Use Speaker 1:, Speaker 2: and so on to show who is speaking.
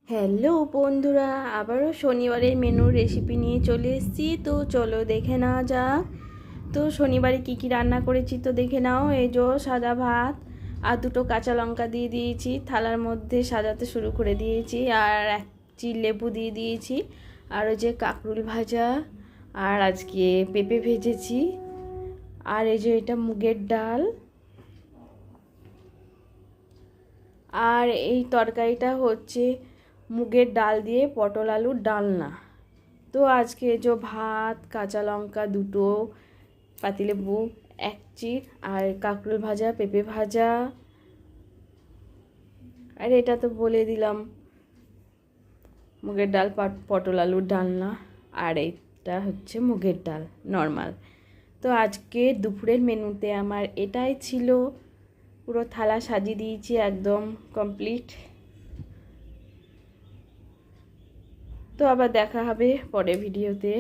Speaker 1: Hello বন্ধুরা, আবারও শনিবারের মেনুর রেসিপি নিয়ে চলে এসেছি। তো চলো দেখে নেওয়া যাক। তো শনিবারে কি কি রান্না করেছি তো দেখে নাও। এই যে সাদা ভাত আর দুটো কাঁচা লঙ্কা দিয়ে দিয়েছি, থালার মধ্যে সাজাতে শুরু করে দিয়েছি। আর এক চিল লেবু দিয়ে দিয়েছি। আর ওই যে কাঁকরোল ভাজা, আর আজকে পেঁপে ভেজেছি। আর এই যে এটা মুগের ডাল। আর এই তরকারিটা হচ্ছে মুগের ডাল দিয়ে পটল আলুর ডালনা। তো আজকে যে ভাত, কাঁচা লঙ্কা দুটো, পাতিলেবু এক চির, আর কাঁকরোল ভাজা, পেঁপে ভাজা, আর এটা তো বলে দিলাম মুগের ডাল পটল আলুর ডালনা। আর এইটা হচ্ছে মুগের ডাল নর্মাল। তো আজকে দুপুরের মেনুতে আমার এটাই ছিল। পুরো থালা সাজিয়ে দিয়েছি, একদম কমপ্লিট। তো আবার দেখা হবে পরের ভিডিওতে।